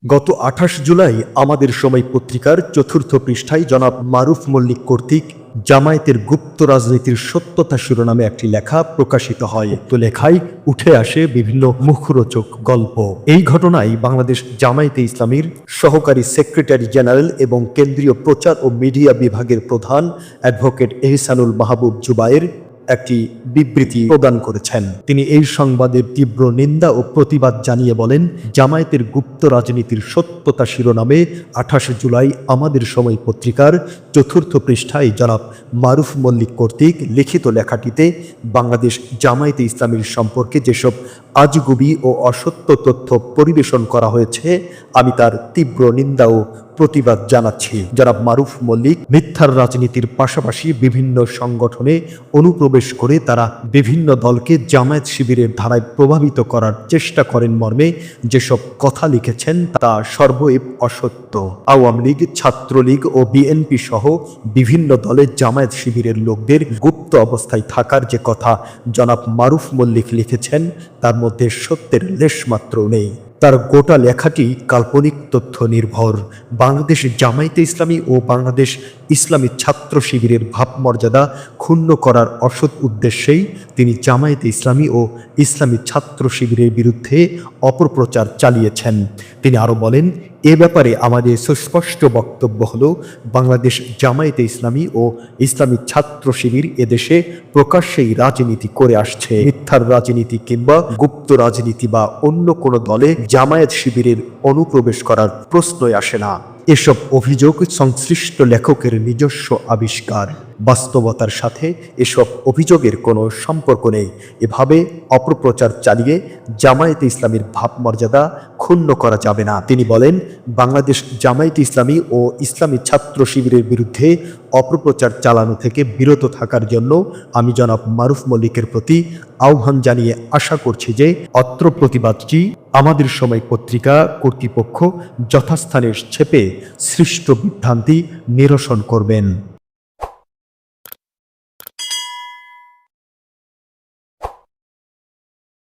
গত ২৮ জুলাই আমাদের সময় পত্রিকার চতুর্থ পৃষ্ঠায় জনাব মারুফ মল্লিক কর্তৃক জামায়াতের গুপ্ত রাজনীতির সত্যতা শিরোনামে একটি লেখা প্রকাশিত হয়। তো লেখায় উঠে আসে বিভিন্ন মুখরোচক গল্প। এই ঘটনায় বাংলাদেশ জামায়াতে ইসলামীর সহকারী সেক্রেটারি জেনারেল এবং কেন্দ্রীয় প্রচার ও মিডিয়া বিভাগের প্রধান অ্যাডভোকেট এহসানুল মাহবুব জুবায়ের একটি বিবৃতি প্রদান করেছেন। তিনি এই সংবাদের তীব্র নিন্দা ও প্রতিবাদ জানিয়ে বলেন, জামায়াতের গুপ্ত রাজনীতির সত্যতা শিরোনামে ২৮ জুলাই আমাদের সময় পত্রিকার চতুর্থ পৃষ্ঠায় জনাব মারুফ মল্লিক কর্তৃক লিখিত লেখাটিতে বাংলাদেশ জামায়াতে ইসলামীর সম্পর্কে যেসব আজগুবি ও অসত্য তথ্য পরিবেশন করা হয়েছে, আমি তার তীব্র নিন্দা ও প্রতিবাদ জানাচ্ছি। জনাব মারুফ মল্লিক মিথ্যার রাজনীতির পাশাপাশি বিভিন্ন সংগঠনে অনুপ্রবেশ করে তারা বিভিন্ন দলকে জামায়াত শিবিরের ধারায় প্রভাবিত করার চেষ্টা করেন মর্মে যেসব কথা লিখেছেন তা সর্বৈব অসত্য। আওয়ামী লীগ, ছাত্রলীগ ও বিএনপি সহ বিভিন্ন দলে জামায়াত শিবিরের লোকদের গুপ্ত অবস্থায় থাকার যে কথা জনাব মারুফ মল্লিক লিখেছেন তার মধ্যে সত্যের লেশমাত্র নেই। তার গোটা লেখাটি কাল্পনিক তথ্য নির্ভর। বাংলাদেশ জামায়াতে ইসলামী ও বাংলাদেশ ইসলামী ছাত্র শিবিরের ভাবমর্যাদা ক্ষুণ্ণ করার অসৎ উদ্দেশ্যেই তিনি জামায়াতে ইসলামী ও ইসলামী ছাত্র শিবিরের বিরুদ্ধে অপপ্রচার চালিয়েছেন। তিনি আরও বলেন, এ ব্যাপারে আমাদের সুস্পষ্ট বক্তব্য হলো, বাংলাদেশ জামায়াতে ইসলামী ও ইসলামী ছাত্র শিবির এদেশে প্রকাশ্যেই রাজনীতি করে আসছে। মিথ্যার রাজনীতি কিংবা গুপ্ত রাজনীতি বা অন্য কোনো দলে জামায়াত শিবিরের অনুপ্রবেশ করার প্রশ্নই আসে না। এসব অভিযোগ সংশ্লিষ্ট লেখকের নিজস্ব আবিষ্কার। বাস্তবতার সাথে এসব অভিযোগের কোনো সম্পর্ক নেই। এভাবে অপপ্রচার চালিয়ে জামায়াতে ইসলামীর ভাবমর্যাদা ক্ষুণ্ণ করা যাবে না। তিনি বলেন, বাংলাদেশ জামায়াতে ইসলামী ও ইসলামী ছাত্র শিবিরের বিরুদ্ধে অপপ্রচার চালানো থেকে বিরত থাকার জন্য আমি জনাব মারুফ মল্লিকের প্রতি আহ্বান জানিয়ে আশা করছি যে অত্র প্রতিবাদটি আমাদের সময় পত্রিকা কর্তৃপক্ষ যথাস্থানে ছেপে সৃষ্ট বিভ্রান্তি নিরসন করবেন।